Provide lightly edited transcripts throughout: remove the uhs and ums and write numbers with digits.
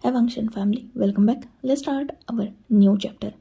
है Wangshan family, welcome back. Let's start our new chapter.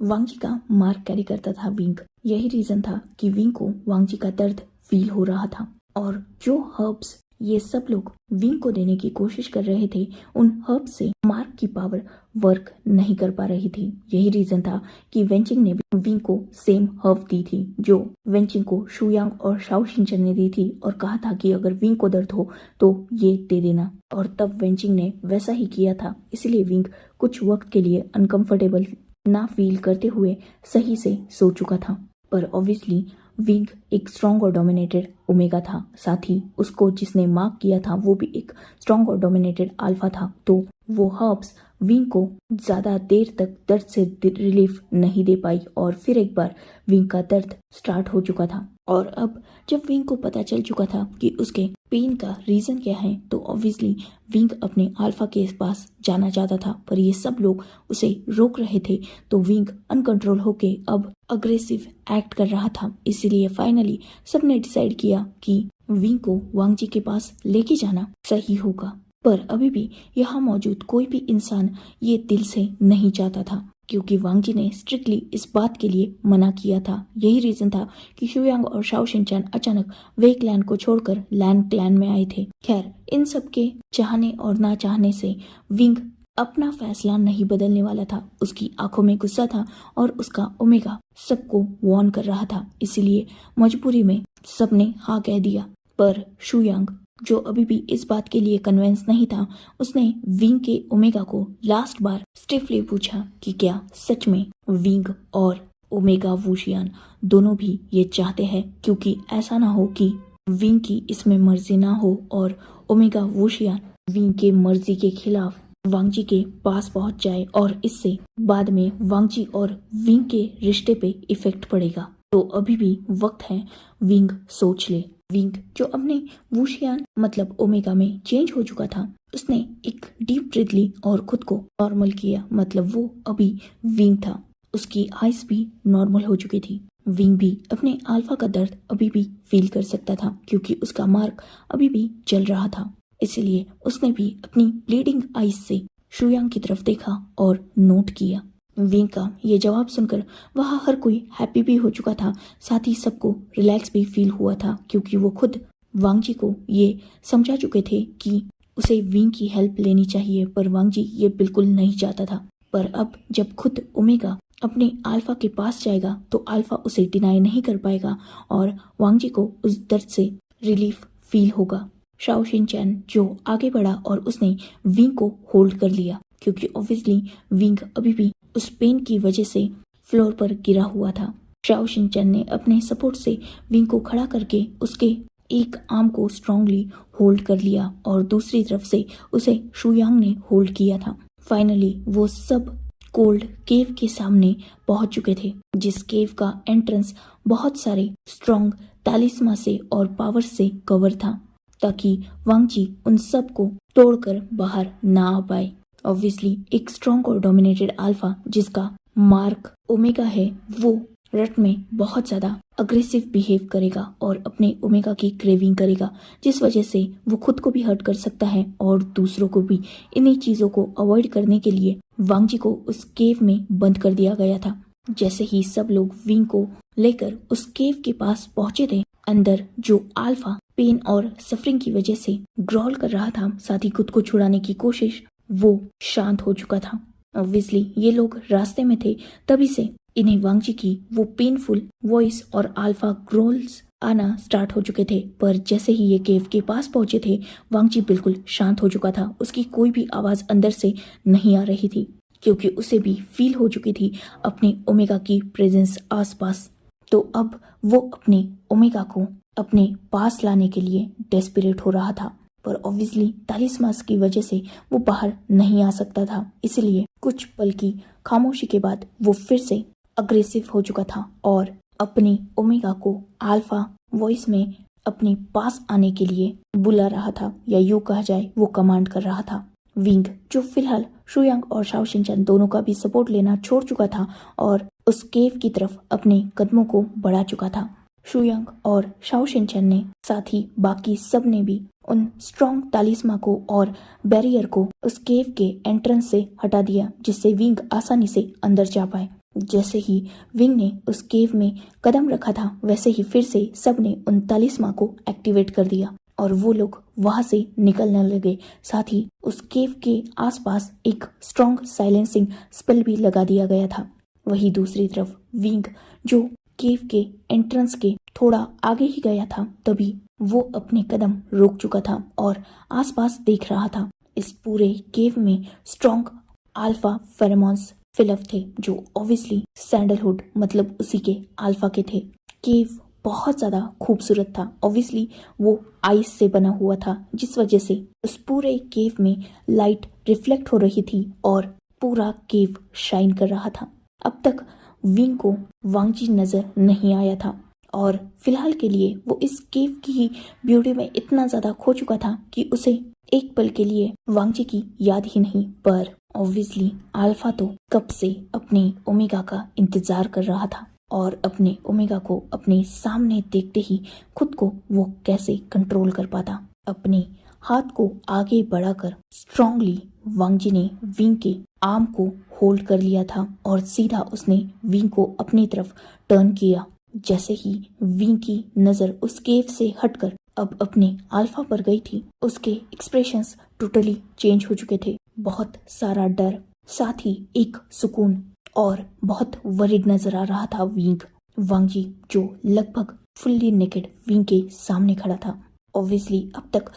Wangji का mark carry करता था विंग। यही रीजन था कि विंग को वांगजी का दर्द फील हो रहा था और जो हर्ब्स ये सब लोग विंग को देने की कोशिश कर रहे थे, उन हर्ब्स से मार्क की पावर वर्क नहीं कर पा रही थी। यही रीजन था कि वेंचिंग ने भी विंग को सेम हर्ब दी थी जो वेंचिंग को शुयांग और शाओ शिनचेन ने दी थी और कहा था कि अगर विंग को दर्द हो तो ये दे देना, और तब वेंचिंग ने वैसा ही किया था। इसलिए विंग कुछ वक्त के लिए अनकंफर्टेबल ना फील करते हुए सही से सो चुका था। पर ऑब्वियसली विंग एक स्ट्रॉन्ग और डोमिनेटेड ओमेगा था, साथ ही उसको जिसने मार्क किया था वो भी एक स्ट्रॉन्ग और डोमिनेटेड अल्फा था। तो वो हर्ब्स विंग को ज्यादा देर तक दर्द से रिलीफ नहीं दे पाई और फिर एक बार विंग का दर्द स्टार्ट हो चुका था। और अब जब विंग को पता चल चुका था कि उसके पेन का रीजन क्या है, तो ऑब्वियसली विंग अपने अल्फा के पास जाना चाहता था, पर ये सब लोग उसे रोक रहे थे। तो विंग अनकंट्रोल होके अब अग्रेसिव एक्ट कर रहा था। इसीलिए फाइनली सबने डिसाइड किया कि विंग को वांगजी के पास लेके जाना सही होगा। पर अभी भी यहाँ मौजूद कोई भी इंसान ये दिल से नहीं चाहता था, क्योंकि वांगजी ने स्ट्रिक्टली इस बात के लिए मना किया था। यही रीजन था कि शुयांग और शाओ शिनचैन अचानक वे क्लैन को छोड़कर लैन क्लैन में आए थे। खैर, इन सब के चाहने और ना चाहने से विंग अपना फैसला नहीं बदलने वाला था। उसकी आंखों में गुस्सा था और उसका ओमेगा सबको वार्न कर रहा था। इसीलिए मजबूरी में सबने हाँ कह दिया। पर शुयांग, जो अभी भी इस बात के लिए कन्विंस नहीं था, उसने विंग के ओमेगा को लास्ट बार स्टिफली पूछा कि क्या सच में विंग और ओमेगा वुशियान दोनों भी ये चाहते हैं, क्योंकि ऐसा ना हो कि विंग की इसमें मर्जी ना हो और ओमेगा वुशियान विंग के मर्जी के खिलाफ वांगजी के पास पहुंच जाए और इससे बाद में वांगजी और विंग के रिश्ते पे इफेक्ट पड़ेगा। तो अभी भी वक्त है, विंग सोच ले। विंग जो अपने वुशियान मतलब ओमेगा में चेंज हो चुका था, उसने एक डीप ब्रीथ ली और खुद को नॉर्मल किया। मतलब वो अभी विंग था, उसकी आइज भी नॉर्मल हो चुकी थी। विंग भी अपने अल्फा का दर्द अभी भी फील कर सकता था, क्योंकि उसका मार्क अभी भी चल रहा था। इसलिए उसने भी अपनी ब्लीडिंग आइज से शुयांग की तरफ देखा और नोट किया। विंग का ये जवाब सुनकर वहाँ हर कोई हैप्पी भी हो चुका था, साथ ही सबको रिलैक्स भी फील हुआ था, क्योंकि वो खुद वांगजी को ये समझा चुके थे कि उसे विंग की हेल्प लेनी चाहिए, पर वांगजी ये बिल्कुल नहीं चाहता था। पर अब जब खुद ओमेगा अपने अल्फा के पास जाएगा तो अल्फा उसे डिनाई नहीं कर पाएगा और वांगजी को उस दर्द से रिलीफ फील होगा। शाओ शिनचैन जो आगे बढ़ा और उसने विंग को होल्ड कर लिया, क्योंकि ऑब्वियसली विंग अभी भी उस पेन की वजह से फ्लोर पर गिरा हुआ था। शाओ शिनचैन ने अपने सपोर्ट से विंग को खड़ा करके उसके एक आर्म को स्ट्रांगली होल्ड कर लिया और दूसरी तरफ से उसे शुयांग ने होल्ड किया था। फाइनली वो सब कोल्ड केव के सामने पहुंच चुके थे, जिस केव का एंट्रेंस बहुत सारे स्ट्रॉन्ग तालिस्मा से और पावर से कवर था, ताकि वांगजी उन सब को तोड़कर बाहर ना आ पाए। ऑब्वियसली एक स्ट्रॉन्ग और डोमिनेटेड अल्फा जिसका मार्क ओमेगा है, वो रट में बहुत ज्यादा अग्रेसिव बिहेव करेगा और अपने ओमेगा की क्रेविंग करेगा, जिस वजह से वो खुद को भी हर्ट कर सकता है और दूसरों को भी। इन्हीं चीजों को अवॉइड करने के लिए वांगजी को उस केव में बंद कर दिया गया था। जैसे ही सब लोग विंग को लेकर उस केव के पास पहुंचे थे, अंदर जो अल्फा पेन और सफरिंग की वजह से ग्रॉल कर रहा था, साथ ही खुद को छुड़ाने की कोशिश, वो शांत हो चुका था। ऑब्वियसली ये लोग रास्ते में थे, तभी से इन्हें वांगजी की वो पेनफुल वॉइस और अल्फा ग्रोल्स आना स्टार्ट हो चुके थे। पर जैसे ही ये केव के पास पहुंचे थे, वांगजी बिल्कुल शांत हो चुका था। उसकी कोई भी आवाज अंदर से नहीं आ रही थी, क्योंकि उसे भी फील हो चुकी थी अपने ओमेगा की प्रेजेंस आसपास। तो अब वो अपने ओमेगा को अपने पास लाने के लिए डेस्परेट हो रहा था, पर ऑब्वियसली तालिस्मास की वजह से वो बाहर नहीं आ सकता था। इसलिए कुछ पल की खामोशी के बाद वो फिर से अग्रेसिव हो चुका था और अपने ओमेगा को अल्फा वॉइस में अपने पास आने के लिए बुला रहा था, या यूं कहा जाए वो कमांड कर रहा था। विंग जो फिलहाल शुयांग और शाओ शिनचैन दोनों का भी सपोर्ट लेना छोड़ चुका था और उस केव की तरफ अपने कदमों को बढ़ा चुका था। शुयंग और शाओ शिनचैन ने, साथ ही बाकी सब ने भी उन स्ट्रॉन्ग तालिस्मा को और बैरियर को उस केव के एंट्रेंस से हटा दिया, जिससे विंग आसानी से अंदर जा पाए। जैसे ही विंग ने उस केव में कदम रखा था, वैसे ही फिर से सब ने उन तालिस्मा को एक्टिवेट कर दिया और वो लोग वहां से निकलने लगे। साथ ही उस केव के आसपास एक स्ट्रॉन्ग साइलेंसिंग स्पेल भी लगा दिया गया था। वही दूसरी तरफ विंग जो केव के एंट्रेंस के थोड़ा आगे ही गया था, तभी वो अपने कदम रोक चुका था और आसपास देख रहा था। इस पूरे केव में स्ट्रॉन्ग अल्फा फेरोमोन्स फिलअप थे, जो ऑब्वियसली सैंडलवुड मतलब उसी के अल्फा के थे। केव बहुत ज्यादा खूबसूरत था। ऑब्वियसली वो आइस से बना हुआ था, जिस वजह से उस पूरे केव में लाइट रिफ्लेक्ट हो रही थी और पूरा केव शाइन कर रहा था। अब तक विंग को वांगजी नजर नहीं आया था और फिलहाल के लिए वो इस केव की ही ब्यूटी में इतना ज्यादा खो चुका था कि उसे एक पल के लिए वांगजी की याद ही नहीं। पर ऑब्वियसली अल्फा तो कब से अपने ओमेगा का इंतजार कर रहा था और अपने ओमेगा को अपने सामने देखते ही खुद को वो कैसे कंट्रोल कर पाता। अपने हाथ को आगे बढ़ाकर स्ट्रांगली वांगजी ने विंग के आर्म को होल्ड कर लिया था और सीधा उसने विंग को अपनी तरफ टर्न किया। जैसे ही विंग की नजर उस केव से हटकर अब अपने अल्फा पर गई थी, उसके एक्सप्रेशंस टोटली चेंज हो चुके थे। बहुत सारा डर, साथ ही एक सुकून और बहुत वरिड नजर आ रहा था विंग। वांगजी जो लगभग फुल्ली नेकेड विंग के सामने खड़ा था। ऑब्वियसली अब तक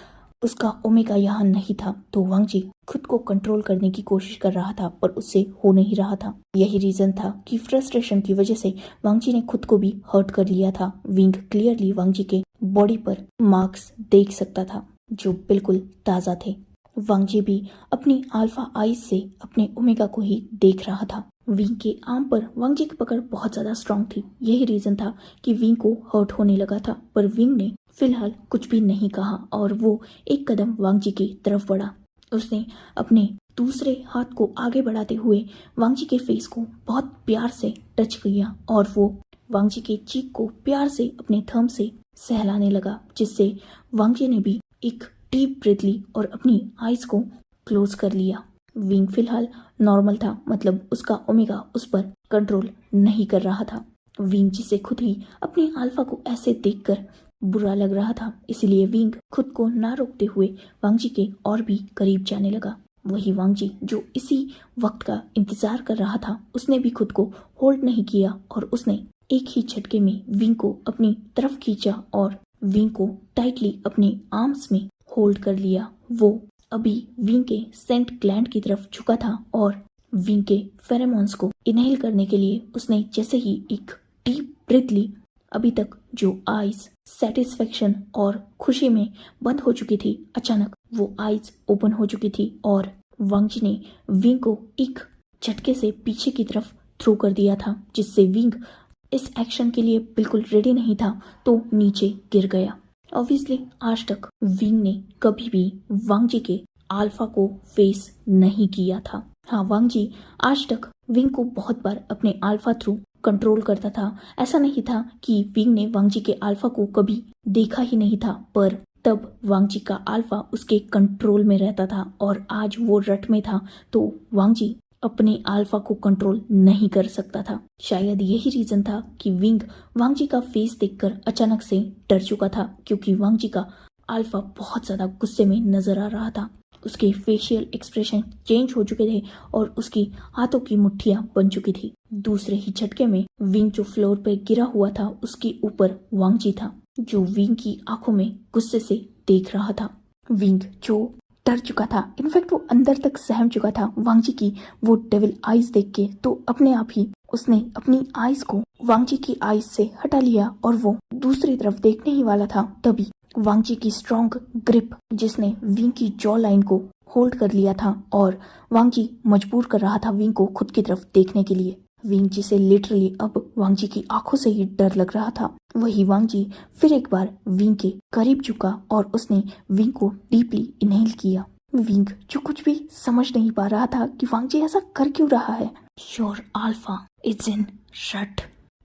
उसका ओमेगा यहाँ नहीं था, तो वांगजी खुद को कंट्रोल करने की कोशिश कर रहा था, पर उससे हो नहीं रहा था। यही रीजन था कि फ्रस्ट्रेशन की वजह से वांगजी ने खुद को भी हर्ट कर लिया था। विंग क्लियरली वांगजी के बॉडी पर मार्क्स देख सकता था, जो बिल्कुल ताजा थे। वांगजी भी अपनी अल्फा आईज से अपने ओमेगा को ही देख रहा था। विंग के आर्म पर वांगजी की पकड़ बहुत ज्यादा स्ट्रांग थी। यही रीजन था कि विंग को हर्ट होने लगा था, पर विंग ने फिलहाल कुछ भी नहीं कहा और वो एक कदम वांगजी की तरफ बढ़ा। उसने अपने दूसरे हाथ को आगे बढ़ाते हुए वांगजी के फेस को बहुत प्यार से टच किया और वो वांगजी के चीक को प्यार से अपने थंब से सहलाने लगा, जिससे वांगजी ने भी एक डीप ब्रीथ ली और अपनी आईज को क्लोज कर लिया। विंग फिलहाल नॉर्मल था, मतलब उसका ओमेगा उस पर कंट्रोल नहीं कर रहा था। विंग जिसे खुद ही अपने अल्फा को ऐसे देखकर बुरा लग रहा था, इसलिए विंग खुद को ना रोकते हुए वांगजी के और भी करीब जाने लगा। वही वांगजी जो इसी वक्त का इंतजार कर रहा था, उसने भी खुद को होल्ड नहीं किया और उसने एक ही झटके में विंग को अपनी तरफ खींचा और विंग को टाइटली अपने आर्म्स में होल्ड कर लिया। वो अभी विंग के सेंट ग्लैंड की तरफ झुका था और विंग के फेरोमोन्स को इनहेल करने के लिए उसने जैसे ही एक डीप ब्रीथ ली, अभी तक जो आईज सेटिस्फेक्शन और खुशी में बंद हो चुकी थी, अचानक वो आईज ओपन हो चुकी थी और वांगजी ने विंग को एक झटके से पीछे की तरफ थ्रो कर दिया था, जिससे विंग इस एक्शन के लिए बिल्कुल रेडी नहीं था, तो नीचे गिर गया। ऑब्वियसली आज तक विंग ने कभी भी वांगजी के अल्फा को फेस नहीं किया था। हाँ, वांगजी आज तक विंग को बहुत बार अपने अल्फा थ्रू कंट्रोल करता था। ऐसा नहीं था कि विंग ने वांगजी के अल्फा को कभी देखा ही नहीं था, पर तब वांगजी का अल्फा उसके कंट्रोल में रहता था और आज वो रट में था, तो वांगजी अपने अल्फा को कंट्रोल नहीं कर सकता था। शायद यही रीजन था कि विंग वांगजी का फेस देखकर अचानक से डर चुका था, क्योंकि वांगजी का अल्फा बहुत ज्यादा गुस्से में नजर आ रहा था। उसके फेशियल एक्सप्रेशन चेंज हो चुके थे और उसकी हाथों की मुट्ठियां बन चुकी थी। दूसरे ही झटके में विंग जो फ्लोर पर गिरा हुआ था, उसके ऊपर वांगजी था, जो विंग की आंखों में गुस्से से देख रहा था। विंग जो डर चुका था, इनफैक्ट वो अंदर तक सहम चुका था वांगजी की वो डेविल आईज देख के, तो अपने आप ही उसने अपनी आईज को वांगजी की आईज से हटा लिया और वो दूसरी तरफ देखने ही वाला था, तभी वांगजी की स्ट्रॉन्ग ग्रिप जिसने विंग की जॉ लाइन को होल्ड कर लिया था और वांगजी मजबूर कर रहा था विंग को खुद की तरफ देखने के लिए। विंग जिसे लिटरली अब वांगजी की आंखों से ही डर लग रहा था। वही वांगजी फिर एक बार विंग के करीब झुका और उसने विंग को डीपली इनहेल किया। विंग जो कुछ भी समझ नहीं पा रहा था कि वांगजी ऐसा कर क्यों रहा है। Your alpha is in shut,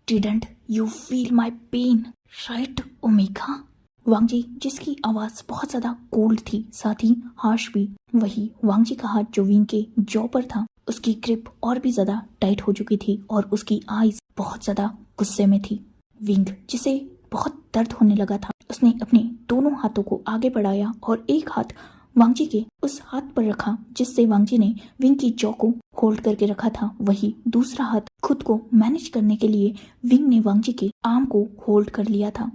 didn't you feel my pain, right omega. Wangji जिसकी आवाज बहुत ज्यादा कोल्ड थी, साथ ही हार्श भी, वही वांगजी का हाथ जो विंग के जॉ पर था, उसकी ग्रिप और भी ज्यादा टाइट हो चुकी थी और उसकी आईज बहुत ज्यादा गुस्से में थी। विंग जिसे बहुत दर्द होने लगा था, उसने अपने दोनों हाथों को आगे बढ़ाया और एक हाथ वांगजी के उस हाथ पर रखा जिससे वांगजी ने विंग की जॉ को होल्ड करके रखा था। वही दूसरा हाथ खुद को मैनेज करने के लिए विंग ने वांगजी के आर्म को होल्ड कर लिया था।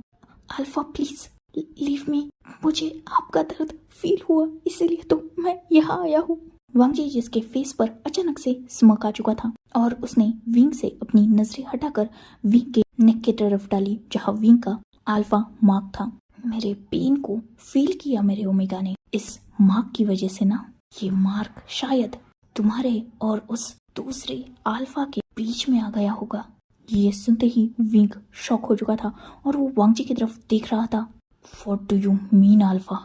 अल्फा प्लीज लीव मी, मुझे आपका दर्द फील हुआ इसीलिए तो मैं यहाँ आया हूँ। वांगजी जिसके फेस पर अचानक से स्मक आ चुका था और उसने विंग से अपनी नजरें हटाकर विंग के नेक की तरफ डाली जहाँ विंग का अल्फा मार्क था। मेरे पेन को फील किया मेरे ओमेगा ने, इस मार्क की वजह से ना। ये मार्क शायद तुम्हारे और उस दूसरे अल्फा के बीच में आ गया होगा। ये सुनते ही विंग शॉक हो चुका था और वो वांगजी की तरफ देख रहा था। What do you mean alpha?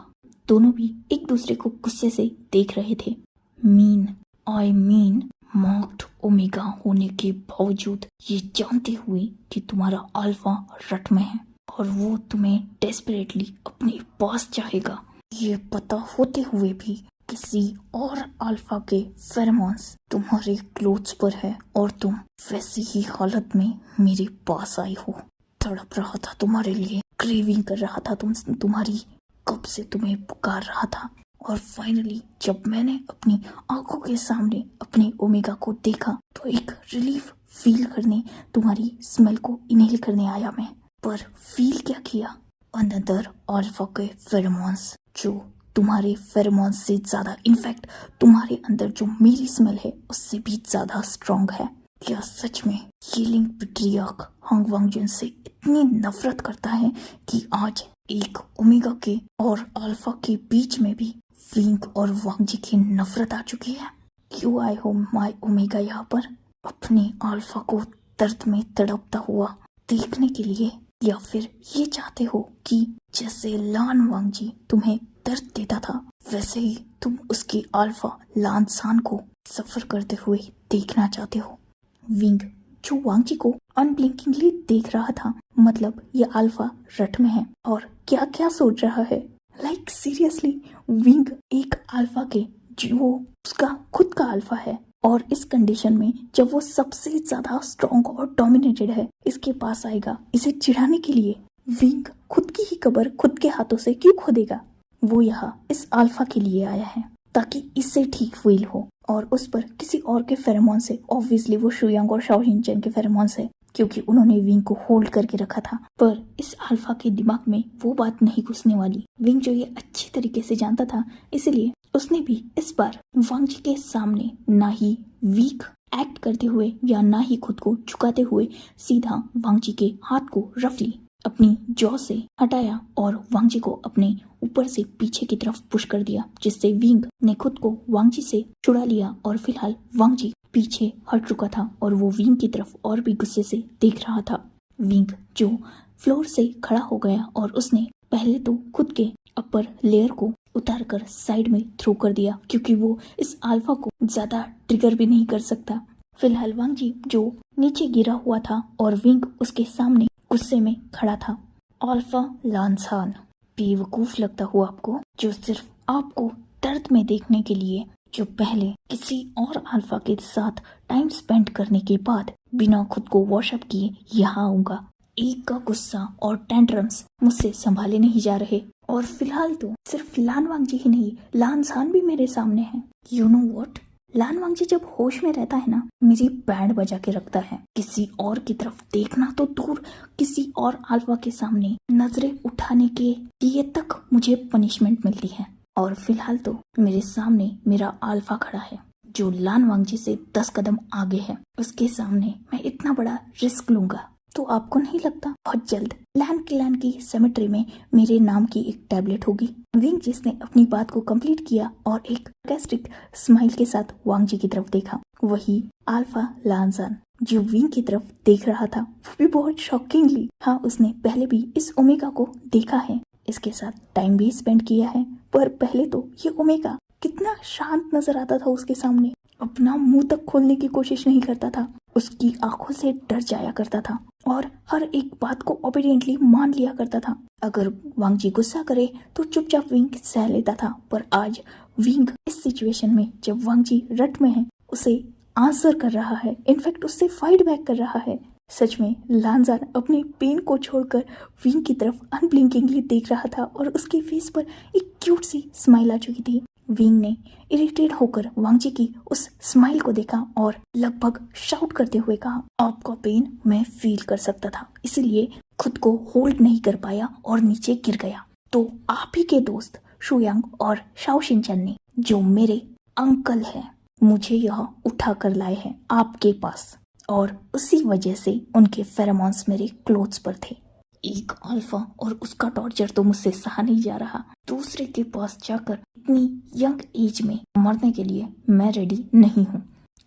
दोनों भी एक दूसरे को गुस्से से देख रहे थे। I mean मार्क्ड ओमेगा होने के बावजूद, ये जानते हुए कि तुम्हारा अल्फा रट में है और वो तुम्हें डेस्परेटली अपने पास चाहेगा, ये पता होते हुए भी किसी और अल्फा के फेरोमोन्स तुम्हारे क्लोथ्स पर है और तुम वैसी ही हालत में मेरे पास आई हो। तड़प रहा था तुम्हारे लिए, क्रेविंग कर रहा था तुम्हारी, कब से तुम्हें पुकार रहा था। और फाइनली जब मैंने अपनी आंखों के सामने अपने ओमेगा को देखा तो एक रिलीफ फील करने, तुम्हारी स्मेल को इनहेल करने आया मैं। पर फील क्या किया? अनदर अल्फा के फेरोमोन्स, जो तुम्हारे फेरोमोन्स से ज्यादा, इनफैक्ट तुम्हारे अंदर जो मेरी स्मेल है उससे भी ज्यादा स्ट्रॉन्ग है। क्या सच में यीलिंग पेट्रियार्क हांग वांगजुन से इतनी नफरत करता है कि आज एक ओमेगा के और अल्फा के बीच में भी विंग और वांगजी की नफरत आ चुकी है? क्यों आए हो माय ओमेगा यहाँ पर? अपने अल्फा को दर्द में तड़पता हुआ देखने के लिए, या फिर ये चाहते हो कि जैसे लान वांगजी तुम्हें दर्द देता था वैसे ही तुम उसके अल्फा लान सान को सफर करते हुए देखना चाहते हो? विंग जो वांगजी को अनब्लिंकिंगली देख रहा था, मतलब ये अल्फा रट में है और क्या क्या सोच रहा है। लाइक सीरियसली, विंग एक अल्फा के जो उसका खुद का अल्फा है और इस कंडीशन में जब वो सबसे ज्यादा स्ट्रॉन्ग और डोमिनेटेड है, इसके पास आएगा इसे चिढ़ाने के लिए। विंग खुद की ही कब्र खुद के हाथों से क्यों खोदेगा? वो यहाँ इस अल्फा के लिए आया है ताकि इससे ठीक फील हो और उस पर किसी और के फेरोमोन से, ऑब्वियसली वो शुयांग और शाओशिनचेन के फेरोमोन से, क्योंकि उन्होंने विंग को होल्ड करके रखा था। पर इस अल्फा के दिमाग में वो बात नहीं घुसने वाली। विंग जो ये अच्छी तरीके से जानता था, इसलिए उसने भी इस बार वांगजी के सामने ना ही वीक एक्ट करते हुए या ना ही खुद को झुकाते हुए सीधा वांगजी के हाथ को रफली अपनी जॉ से हटाया और वांगजी को अपने ऊपर से पीछे की तरफ पुश कर दिया, जिससे विंग ने खुद को वांगजी से छुड़ा लिया और फिलहाल वांगजी पीछे हट चुका था और वो विंग की तरफ और भी गुस्से से देख रहा था। विंग जो फ्लोर से खड़ा हो गया और उसने पहले तो खुद के अपर लेयर को उतारकर साइड में थ्रो कर दिया, क्योंकि वो इस अल्फा को ज्यादा ट्रिगर भी नहीं कर सकता। फिलहाल वांगजी जो नीचे गिरा हुआ था और विंग उसके सामने गुस्से में खड़ा था। अल्फा लानसान, बेवकूफ लगता हुआ आपको, जो सिर्फ आपको दर्द में देखने के लिए, जो पहले किसी और अल्फा के साथ टाइम स्पेंड करने के बाद बिना खुद को वॉशअप किए यहाँ आऊंगा। एक का गुस्सा और टेंट्रम्स मुझसे संभाले नहीं जा रहे और फिलहाल तो सिर्फ लान वांगजी ही नहीं, लानसान भी मेरे सामने है। यू नो व्हाट, लान वांगजी जब होश में रहता है ना, मेरी बैंड बजा के रखता है। किसी और की तरफ देखना तो दूर, किसी और अल्फा के सामने नजरें उठाने के लिए तक मुझे पनिशमेंट मिलती है। और फिलहाल तो मेरे सामने मेरा अल्फा खड़ा है जो लान वांगजी से 10 कदम आगे है। उसके सामने मैं इतना बड़ा रिस्क लूंगा तो आपको नहीं लगता बहुत जल्द लैन क्लैन की सेमेट्री में मेरे नाम की एक टैबलेट होगी? विंग जिसने अपनी बात को कंप्लीट किया और एक कैस्ट्रिक स्माइल के साथ वांगजी की तरफ देखा, वही अल्फा लानसान जो विंग की तरफ देख रहा था, वो भी बहुत शॉकिंगली, हाँ उसने पहले भी इस ओमेगा को देखा है, इसके साथ टाइम भी स्पेंड किया है, पर पहले तो ये ओमेगा कितना शांत नजर आता था उसके सामने, अपना मुंह तक खोलने की कोशिश नहीं करता था। उसकी आंखों से डर जाया करता था और हर एक बात को ओबीडियंटली मान लिया करता था। अगर वांग जी गुस्सा करे तो चुपचाप विंग सह लेता था, पर आज विंग इस सिचुएशन में जब वांग जी रट में है उसे आंसर कर रहा है, इनफैक्ट उससे फाइट बैक कर रहा है। सच में लानजान अपने पेन को छोड़कर विंग की तरफ अनब्लिंकिंगली देख रहा था और उसके फेस पर एक क्यूट सी स्माइल आ चुकी थी। विंग ने इरिटेट होकर वांग जी की उस स्माइल को देखा और लगभग शाउट करते हुए कहा, आपका पेन मैं फील कर सकता था, इसलिए खुद को होल्ड नहीं कर पाया और नीचे गिर गया। तो आप ही के दोस्त शुयांग और शाओ शिनचैन ने, जो मेरे अंकल हैं, मुझे यहाँ उठा कर लाए हैं आपके पास, और उसी वजह से उनके फेरोमोन्स मेरे क्लोथ्स पर थे। एक अल्फा और उसका टॉर्चर तो मुझसे सहा नहीं जा रहा। दूसरे के पास जाकर इतनी यंग एज में मरने के लिए मैं रेडी नहीं हूँ।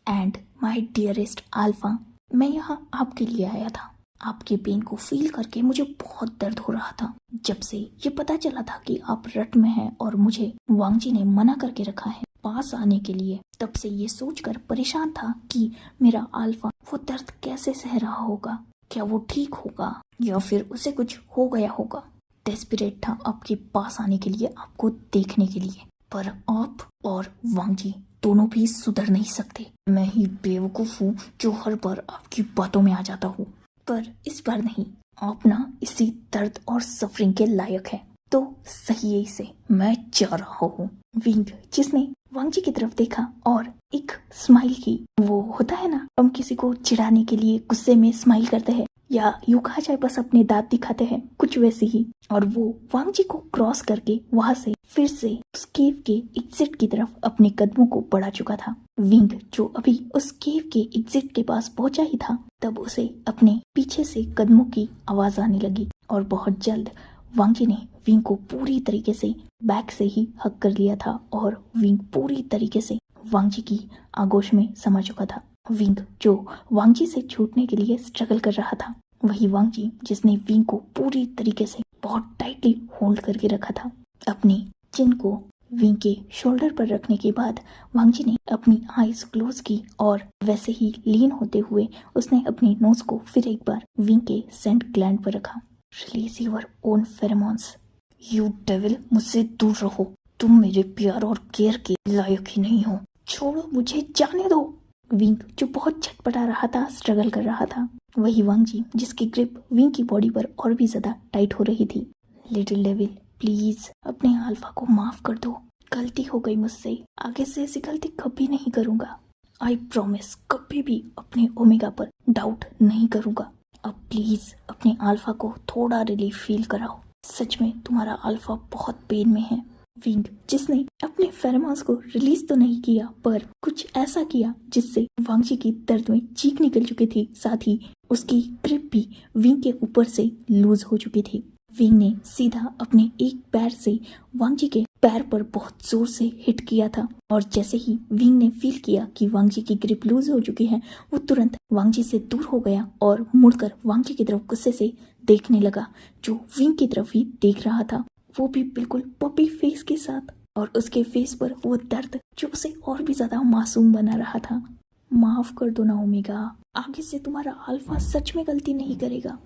एंड माय डियरेस्ट अल्फा, मैं यहाँ आपके लिए आया था। आपके पेन को फील करके मुझे बहुत दर्द हो रहा था। जब से ये पता चला था कि आप रट में हैं और मुझे वांग जी ने मना करके रखा है पास आने के लिए, तब से ये सोचकर परेशान था कि मेरा अल्फा वो दर्द कैसे सह रहा होगा, क्या वो ठीक होगा या फिर उसे कुछ हो गया होगा। डेस्परेट था आपके पास आने के लिए, आपको देखने के लिए, पर आप और वांग जी दोनों भी सुधर नहीं सकते। मैं ही बेवकूफ हूँ जो हर बार आपकी बातों में आ जाता हूँ, पर इस बार नहीं। आप ना इसी दर्द और सफरिंग के लायक है, तो सही से मैं जा रहा हूँ। विंग, जिसने वांग जी की तरफ देखा और एक स्माइल की, वो होता है ना, हम किसी को चिढ़ाने के लिए गुस्से में स्माइल करते हैं या यूं कहा जाए बस अपने दांत दिखाते हैं, कुछ वैसे ही। और वो वांग जी को क्रॉस करके वहां से फिर से उस केव के एग्जिट की तरफ अपने कदमों को बढ़ा चुका था। विंग, जो अभी उस केव के एग्जिट के पास पहुंचा ही था, तब उसे अपने पीछे से कदमों की आवाज आने लगी और बहुत जल्द वांग जी ने विंग को पूरी तरीके से बैक से ही हक कर लिया था और विंग पूरी तरीके से वांग जी की आगोश में समा चुका था। विंग, जो वांग जी से छूटने के लिए स्ट्रगल कर रहा था, वही वांग जी जिसने विंग को पूरी तरीके से बहुत टाइटली होल्ड करके रखा था। अपनी चिन को विंग के शोल्डर पर रखने के बाद वांग जी ने अपनी आईज क्लोज की और वैसे ही लीन होते हुए उसने अपनी नोज को फिर एक बार विंग के सेंट ग्लैंड पर रखा। Release your own pheromones, you devil, मुझसे दूर रहो, तुम मेरे प्यार और केयर के लायक ही नहीं हो, छोड़ो मुझे, जाने दो। विंग, जो बहुत छटपटा रहा था, स्ट्रगल कर रहा था, वही वांग जी जिसकी ग्रिप विंग की बॉडी पर और भी ज्यादा टाइट हो रही थी। लिटिल डेविल, प्लीज अपने अल्फा को माफ कर दो, गलती हो गई मुझसे, आगे से ऐसी गलती कभी नहीं करूंगा। आई प्रॉमिस कभी भी अपने ओमेगा पर डाउट नहीं करूंगा। अब प्लीज अपने अल्फा को थोड़ा रिलीफ फील कराओ, सच में तुम्हारा अल्फा बहुत पेन में है। विंग, जिसने अपने फेरोमोन्स को रिलीज तो नहीं किया पर कुछ ऐसा किया जिससे वांग जी की दर्द में चीख निकल चुकी थी, साथ ही उसकी ग्रिप भी विंग के ऊपर से लूज हो चुकी थी। विंग ने सीधा अपने एक पैर से वांग जी के पैर पर बहुत जोर से हिट किया था और जैसे ही विंग ने फील किया कि वांग जी की ग्रिप लूज हो चुकी है, वो तुरंत वांग जी से दूर हो गया और मुड़कर वांग जी की तरफ गुस्से से देखने लगा, जो विंग की तरफ ही देख रहा था, वो भी बिल्कुल पपी फेस के साथ, और उसके फेस पर वो दर्द जो उसे और भी ज्यादा मासूम बना रहा था। माफ कर दो ना ओमेगा, आगे से तुम्हारा अल्फा सच में गलती नहीं करेगा,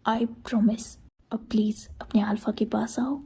आई प्रॉमिस। अब प्लीज अपने अल्फा के पास आओ।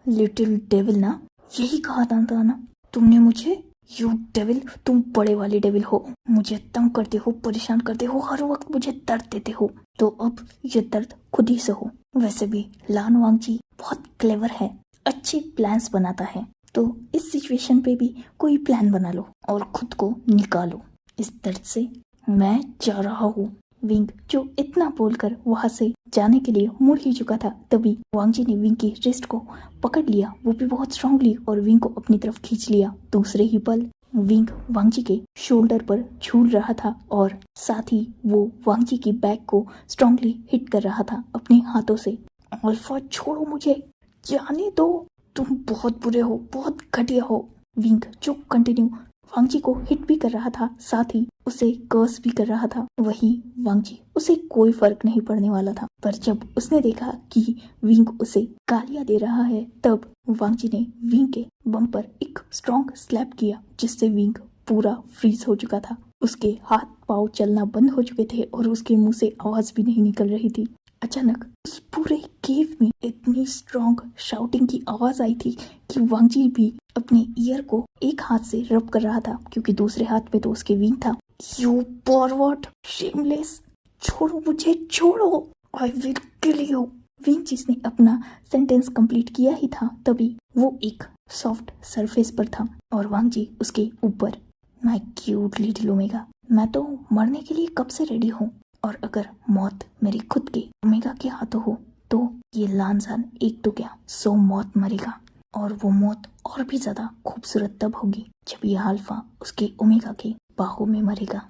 लिटिल डेविल, ना यही कहा था ना तुमने मुझे, यू डेविल, तुम बड़े वाले डेविल हो, मुझे तंग करते हो, परेशान करते हो, हर वक्त मुझे दर्द देते हो, तो अब ये दर्द खुद ही से हो। वैसे भी लान वांग जी बहुत क्लेवर है, अच्छे प्लान्स बनाता है, तो इस सिचुएशन पे भी कोई प्लान बना लो और खुद को निकालो इस दर्द से। मैं जा रहा हूँ। विंग, जो इतना बोलकर वहां से जाने के लिए मुड़ ही चुका था, तभी वांग जी ने विंग की रिस्ट को पकड़ लिया, वो भी बहुत स्ट्रांगली, और विंग को अपनी तरफ खींच लिया। दूसरे ही पल विंग वांग जी के शोल्डर पर झूल रहा था और साथ ही वो वांग जी की बैक को स्ट्रांगली हिट कर रहा था अपने हाथों से। अल्फा छोड़ो मुझे, जाने दो, तुम बहुत बुरे हो, बहुत घटिया हो। विंग, जो कंटिन्यू वांग जी को हिट भी कर रहा था, साथ ही उसे कर्स भी कर रहा था, वही वांग जी, उसे कोई फर्क नहीं पड़ने वाला था। पर जब उसने देखा कि विंग उसे गालियां दे रहा है, तब वांग जी ने विंग के बम पर एक स्ट्रॉन्ग स्लैप किया, जिससे विंग पूरा फ्रीज हो चुका था। उसके हाथ पाँव चलना बंद हो चुके थे और उसके मुंह से आवाज भी नहीं निकल रही थी। अचानक उस पूरे केव में इतनी स्ट्रॉन्ग शाउटिंग की आवाज आई थी कि वांगजी भी अपने ईयर को एक हाथ से रब कर रहा था क्योंकि दूसरे हाथ में तो उसके विंग था। यू फॉरवर्ड शेमलेस, छोड़ो मुझे, छोड़ो, I will kill you. Wing जिसने अपना सेंटेंस कंप्लीट किया ही था तभी वो एक सॉफ्ट सरफेस पर था और वांगजी उसके ऊपर। माय क्यूट लिटिल ओमेगा, मैं तो मरने के लिए कब से रेडी हूँ, और अगर मौत मेरी खुद के ओमेगा के हाथों हो तो ये लानजान एक तो क्या 100 मौत मरेगा, और वो मौत और भी ज्यादा खूबसूरत तब होगी जब ये अल्फा उसके ओमेगा के बाहों में मरेगा।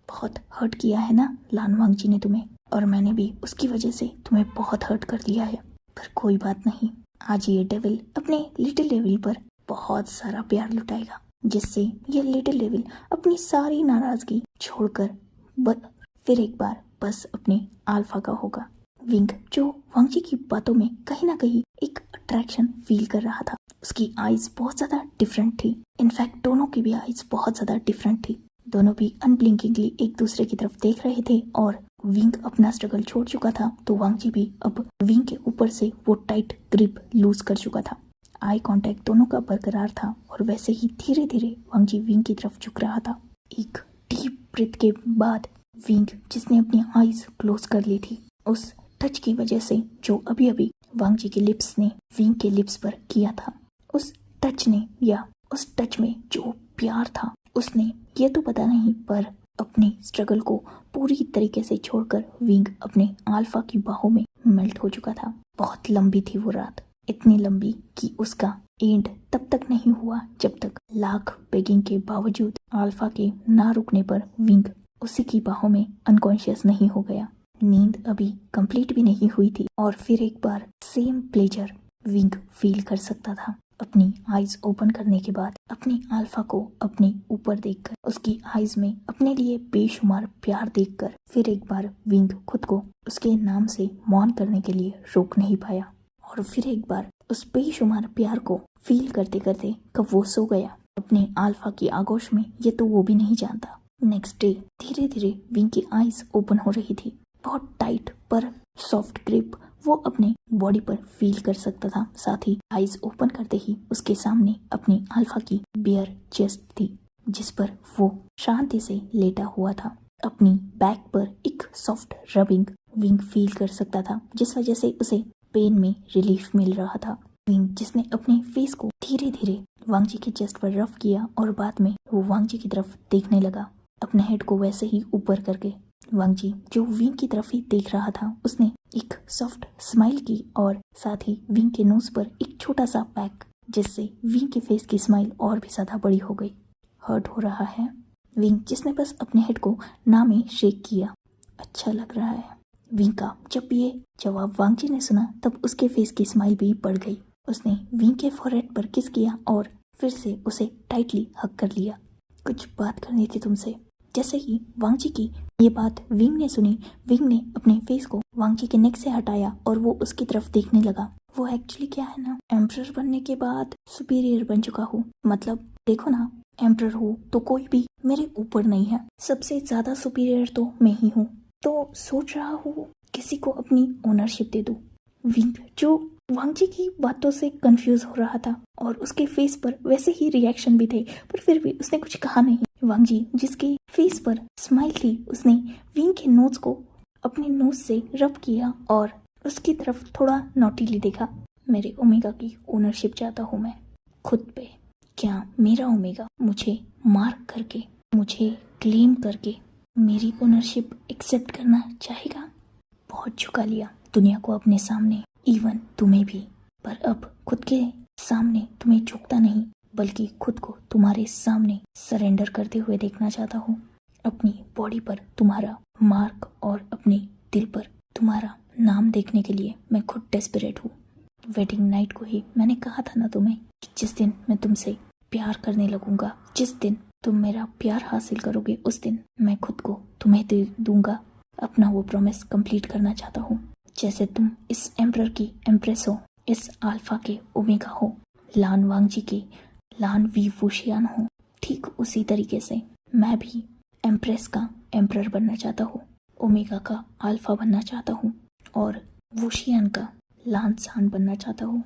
बहुत हर्ट किया है ना लान वांगजी ने तुम्हें, और मैंने भी उसकी वजह से तुम्हें बहुत हर्ट कर दिया है, पर कोई बात नहीं, आज ये डेविल अपने लिटिल डेविल पर बहुत सारा प्यार लुटाएगा जिससे ये लिटिल डेविल अपनी सारी नाराजगी छोड़कर फिर एक बार बस अपने अल्फा का होगा। विंग जो वांगजी की बातों में कहीं ना कहीं एक अट्रैक्शन फील कर रहा था। उसकी आईज बहुत ज्यादा डिफरेंट थी, इनफैक्ट दोनों की भी आईज बहुत ज्यादा डिफरेंट थी। दोनों भी अनब्लिंकिंगली एक दूसरे की तरफ देख रहे थे और विंग अपना स्ट्रगल छोड़ चुका था तो वांगजी भी अब विंग के ऊपर से वो टाइट ग्रिप लूज कर चुका था। आई कांटेक्ट दोनों का बरकरार था और वैसे ही धीरे धीरे वांगजी विंग की तरफ झुक रहा था। एक डीप ब्रीथ के बाद विंग जिसने अपनी आईज क्लोज कर ली थी उस टच की वजह से जो अभी अभी वांगजी के लिप्स ने विंग के लिप्स पर किया था, उस टच ने या उस टच में जो प्यार था उसने ये तो पता नहीं पर अपने स्ट्रगल को पूरी तरीके से छोड़कर विंग अपने अल्फा की बाहों में मेल्ट हो चुका था। बहुत लंबी थी वो रात, इतनी लंबी कि उसका एंड तब तक नहीं हुआ जब तक लाख बेगिंग के बावजूद अल्फा के ना रुकने पर विंग उसी की बाहों में अनकॉन्शियस नहीं हो गया। नींद अभी कंप्लीट भी नहीं हुई थी और फिर एक बार सेम प्लेजर विंग फील कर सकता था। अपनी आईज ओपन करने के बाद अपनी अल्फा को अपने ऊपर देखकर उसकी आईज में अपने लिए बेशुमार प्यार देखकर फिर एक बार विंग खुद को उसके नाम से मौन करने के लिए रोक नहीं पाया और फिर एक बार उस बेशुमार प्यार को फील करते करते कब वो सो गया अपने अल्फा की आगोश में, ये तो वो भी नहीं जानता। नेक्स्ट डे धीरे धीरे विंग की आईज ओपन हो रही थी। बहुत टाइट पर सॉफ्ट ग्रिप वो अपने बॉडी पर फील कर सकता था। साथ ही आईज ओपन करते ही उसके सामने अपनी अल्फा की बेयर चेस्ट थी जिस पर वो शांति से लेटा हुआ था। अपनी बैक पर एक सॉफ्ट रबिंग विंग फील कर सकता था जिस वजह से उसे पेन में रिलीफ मिल रहा था। विंग जिसने अपने फेस को धीरे धीरे वांगजी के चेस्ट पर रफ किया और बाद में वो वांगजी की तरफ देखने लगा अपने हेड को वैसे ही ऊपर करके। वांगजी जो विंग की तरफ ही देख रहा था उसने एक सॉफ्ट स्माइल की और साथ ही विंग के नोज पर एक छोटा सा पैक जिससे विंग के फेस की स्माइल और भी ज्यादा बड़ी हो गई। हर्ट हो रहा है? विंग जिसने बस अपने हेड को ना में शेक किया। अच्छा लग रहा है। विंग का जब ये जवाब वांगजी ने सुना तब उसके फेस की स्माइल भी बढ़ गई। उसने विंग के फॉरहेड पर किस किया और फिर से उसे टाइटली हग कर लिया। कुछ बात करनी थी तुमसे। जैसे ही वांगजी की ये बात विंग ने सुनी, विंग ने अपने फेस को वांगजी के नेक से हटाया और वो उसकी तरफ देखने लगा। वो एक्चुअली क्या है ना, एम्परर बनने के बाद सुपीरियर बन चुका हूँ। मतलब देखो ना, एम्परर हूँ तो कोई भी मेरे ऊपर नहीं है, सबसे ज्यादा सुपीरियर तो मैं ही हूँ। तो सोच रहा हूँ किसी को अपनी ओनरशिप दे दूँ। विंग जो वांगजी की बातों से कंफ्यूज हो रहा था और उसके फेस पर वैसे ही रिएक्शन भी थे पर फिर भी उसने कुछ कहा नहीं। वांगजी जिसके फेस पर स्माइल थी उसने विंग के नोज को अपने नोज से रब किया और उसकी तरफ थोड़ा नॉटीली देखा। मेरे ओमेगा की ओनरशिप चाहता हूँ मैं खुद पे। क्या मेरा ओमेगा मुझे मार्क करके, मुझे क्लेम करके मेरी ओनरशिप एक्सेप्ट करना चाहेगा? बहुत झुका लिया दुनिया को अपने सामने, इवन तुम्हें भी, पर अब खुद के सामने तुम्हें झुकता नहीं बल्कि खुद को तुम्हारे सामने सरेंडर करते हुए देखना चाहता हूँ। अपनी बॉडी पर तुम्हारा मार्क और अपने दिल पर तुम्हारा नाम देखने के लिए मैं खुद डेस्परेट हूँ। वेडिंग नाइट को ही मैंने कहा था ना तुम्हें कि जिस दिन मैं तुमसे प्यार करने लगूंगा, जिस दिन तुम मेरा प्यार हासिल करोगे, उस दिन मैं खुद को तुम्हें दे दूंगा। अपना वो प्रॉमिस कंप्लीट करना चाहता हूँ। जैसे तुम इस एम्परर की एम्प्रेस हो, इस अल्फा के ओमेगा हो, लान वांगजी की लान वी वुशियान हो, ठीक उसी तरीके से मैं भी एम्प्रेस का एम्परर बनना चाहता हूँ, ओमेगा का अल्फा बनना चाहता हूँ और वुशियन का लांसान बनना चाहता हूँ।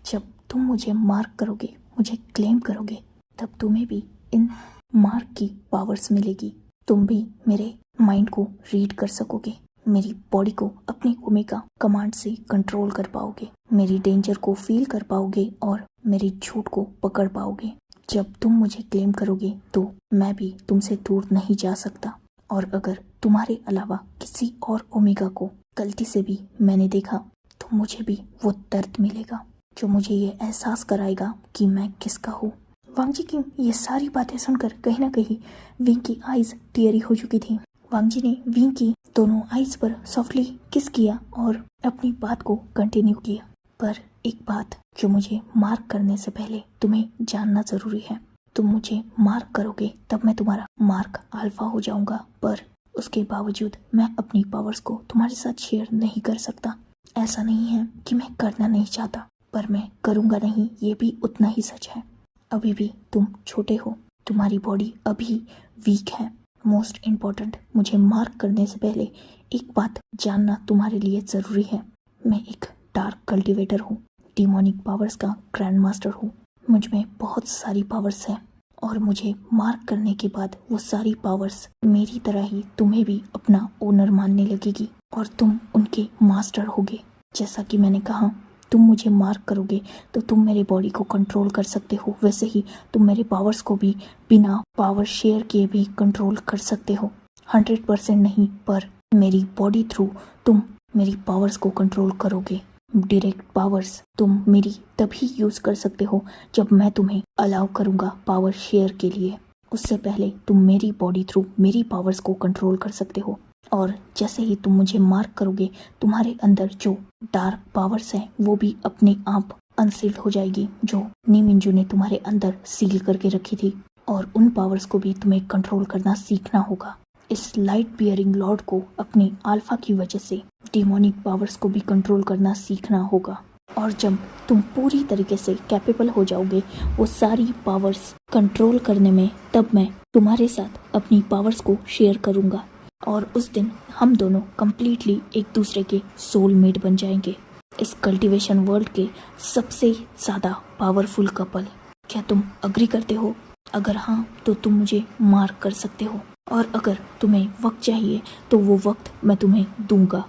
जब तुम मुझे मार्क करोगे, मुझे क्लेम करोगे, तब तुम्हें भी इन मार्क की पावर्स मिलेगी। तुम भी मेरे माइंड को रीड कर सकोगे, मेरी बॉडी को अपने ओमेगा कमांड से कंट्रोल कर पाओगे, मेरी डेंजर को फील कर पाओगे और मेरी झूठ को पकड़ पाओगे। जब तुम मुझे क्लेम करोगे तो मैं भी तुमसे दूर नहीं जा सकता, और अगर तुम्हारे अलावा किसी और ओमेगा को गलती से भी मैंने देखा तो मुझे भी वो दर्द मिलेगा जो मुझे ये एहसास कराएगा कि मैं किसका हूँ। वांग जी की ये सारी बातें सुनकर कहीं ना कहीं विंग की आईज टीयरी हो चुकी थी। वांग जी ने विंग की दोनों आईज पर सॉफ्टली किस किया और अपनी बात को कंटिन्यू किया। पर एक बात जो मुझे मार्क करने से पहले तुम्हें जानना जरूरी है। तुम मुझे मार्क करोगे तब मैं तुम्हारा मार्क अल्फा हो जाऊंगा, पर उसके बावजूद मैं अपनी पावर्स को तुम्हारे साथ शेयर नहीं कर सकता। ऐसा नहीं है कि मैं करना नहीं चाहता, पर मैं करूंगा नहीं, ये भी उतना ही सच है। अभी भी तुम छोटे हो, तुम्हारी बॉडी अभी वीक है। मोस्ट इम्पॉर्टेंट, मुझे मार्क करने से पहले एक बात जानना तुम्हारे लिए ज़रूरी है। मैं एक डार्क कल्टिवेटर हूँ, डिमोनिक पावर्स का ग्रैंड मास्टर हूँ। मुझ में बहुत सारी पावर्स हैं और मुझे मार्क करने के बाद वो सारी पावर्स मेरी तरह ही तुम्हें भी अपना ओनर मानने लगेगी और तुम उनके मास्टर होगे। जैसा कि मैंने कहा, तुम मुझे मार्क करोगे तो तुम मेरे बॉडी को कंट्रोल कर सकते हो, वैसे ही तुम मेरे पावर्स को भी बिना पावर शेयर किए भी कंट्रोल कर सकते हो। 100% नहीं, पर मेरी बॉडी थ्रू तुम मेरी पावर्स को कंट्रोल करोगे। डायरेक्ट पावर्स तुम मेरी तभी यूज कर सकते हो जब मैं तुम्हें अलाउ करूंगा पावर शेयर के लिए। उससे पहले तुम मेरी बॉडी थ्रू मेरी पावर्स को कंट्रोल कर सकते हो, और जैसे ही तुम मुझे मार्क करोगे तुम्हारे अंदर जो डार्क पावर्स हैं वो भी अपने आप अनसील्ड हो जाएगी, जो नीमिंजू ने तुम्हारे अंदर सील करके रखी थी, और उन पावर्स को भी तुम्हें कंट्रोल करना सीखना होगा। इस लाइट बियरिंग लॉर्ड को अपने अल्फा की वजह से डिमोनिक पावर्स को भी कंट्रोल करना सीखना होगा, और जब तुम पूरी तरीके से कैपेबल हो जाओगे वो सारी पावर्स कंट्रोल करने में, तब मैं तुम्हारे साथ अपनी पावर्स को शेयर करूंगा, और उस दिन हम दोनों कम्प्लीटली एक दूसरे के सोलमेट बन जाएंगे। इस कल्टीवेशन वर्ल्ड के सबसे ज़्यादा पावरफुल कपल। क्या तुम अग्री करते हो? अगर हाँ तो तुम मुझे मार्क कर सकते हो, और अगर तुम्हें वक्त चाहिए तो वो वक्त मैं तुम्हें दूंगा।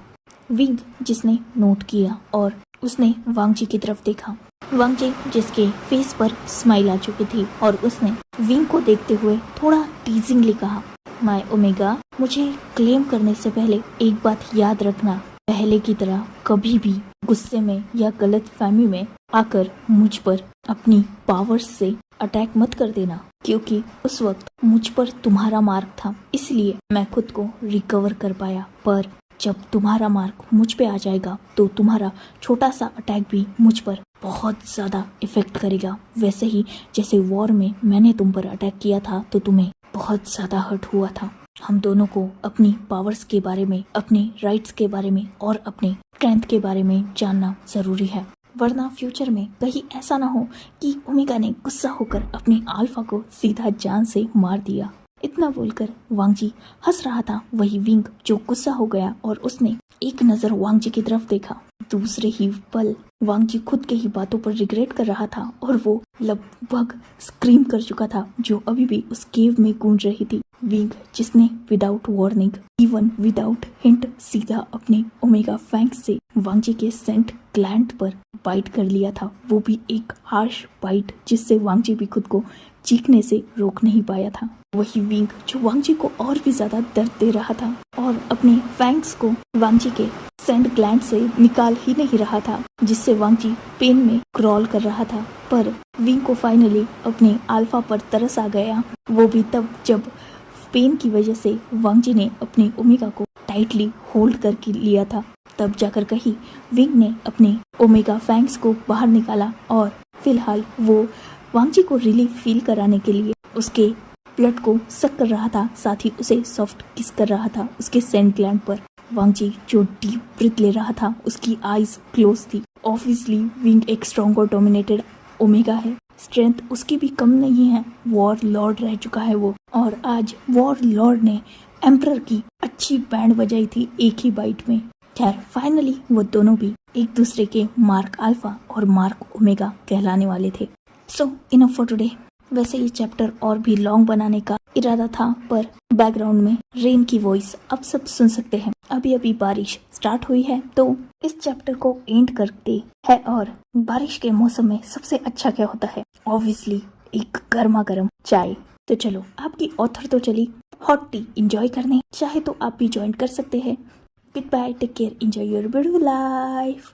विंग जिसने नोट किया और उसने वांग जी की तरफ देखा। वांग जी जिसके फेस पर स्माइल आ चुकी थी, और उसने विंग को देखते हुए थोड़ा टीजिंगली कहा, माय ओमेगा, मुझे क्लेम करने से पहले एक बात याद रखना, पहले की तरह कभी भी गुस्से में या गलत फहमी में आकर मुझ पर अपनी पावर्स से अटैक मत कर देना, क्योंकि उस वक्त मुझ पर तुम्हारा मार्क था, इसलिए मैं खुद को रिकवर कर पाया। पर जब तुम्हारा मार्क मुझ पे आ जाएगा तो तुम्हारा छोटा सा अटैक भी मुझ पर बहुत ज़्यादा इफेक्ट करेगा। वैसे ही जैसे वॉर में मैंने तुम पर अटैक किया था तो तुम्हें बहुत ज़्यादा हर्ट हुआ था। हम दोनों को अपनी पावर्स के बारे में, अपने राइट्स के बारे में और अपने स्ट्रेंथ के बारे में जानना ज़रूरी है, वरना फ्यूचर में कहीं ऐसा ना हो कि ओमेगा ने गुस्सा होकर अपने अल्फा को सीधा जान से मार दिया। इतना बोलकर वांग जी हंस रहा था, वही विंग जो गुस्सा हो गया और उसने एक नज़र वांग जी की तरफ देखा। दूसरे ही पल वांग जी खुद के ही बातों पर रिग्रेट कर रहा था और वो लगभग स्क्रीम कर चुका था, जो अभी भी उस केव में गूंज रही थी। विंग जिसने without warning, even without hint, सीधा अपने ओमेगा फैंक्स से वांग जी के सेंट ग्लैंड पर बाइट कर लिया था, वो भी एक हार्श बाइट जिससे वांग जी भी खुद को चीखने से रोक नहीं पाया था। वही विंग जो वांग जी को और भी ज्यादा दर्द दे रहा था और अपने फैंक्स को वांग जी के सेंट ग्लैंड से निकाल ही नहीं रहा था, जिससे वांग जी पेन में क्रॉल कर रहा था। पर विंग को फाइनली अपने अल्फा पर तरस आ गया, वो भी तब जब पेन की वजह से वांग जी ने अपने ओमेगा को टाइटली होल्ड करके लिया था। तब जाकर कहीं विंग ने अपने ओमेगा फैंक्स को बाहर निकाला और फिलहाल वो वांग जी को रिलीफ फील कराने के लिए उसके ब्लड को सक कर रहा था, साथ ही उसे सॉफ्ट किस कर रहा था उसके सेंट ग्लैंड पर। वांग जी जो डीप ब्रीथ ले रहा था, उसकी आईज क्लोज थी। ऑब्वियसली विंग एक स्ट्रॉन्ग और डोमिनेटेड ओमेगा है, स्ट्रेंथ उसकी भी कम नहीं है, वॉर लॉर्ड रह चुका है वो, और आज वॉर लॉर्ड ने एम्परर की अच्छी बैंड बजाई थी एक ही बाइट में। खैर फाइनली वो दोनों भी एक दूसरे के मार्क अल्फा और मार्क ओमेगा कहलाने वाले थे। सो इनफ फॉर टुडे। वैसे ये चैप्टर और भी लॉन्ग बनाने का इरादा था, पर बैकग्राउंड में रेन की वॉइस अब सब सुन सकते हैं। अभी अभी बारिश स्टार्ट हुई है तो इस चैप्टर को एंड करते हैं। और बारिश के मौसम में सबसे अच्छा क्या होता है? ऑब्वियसली एक गर्मा गर्म चाय। तो चलो आपकी ऑथर तो चली हॉट टी एंजॉय करने, चाहे तो आप भी ज्वाइन कर सकते हैं। Goodbye, take care, enjoy your beautiful life.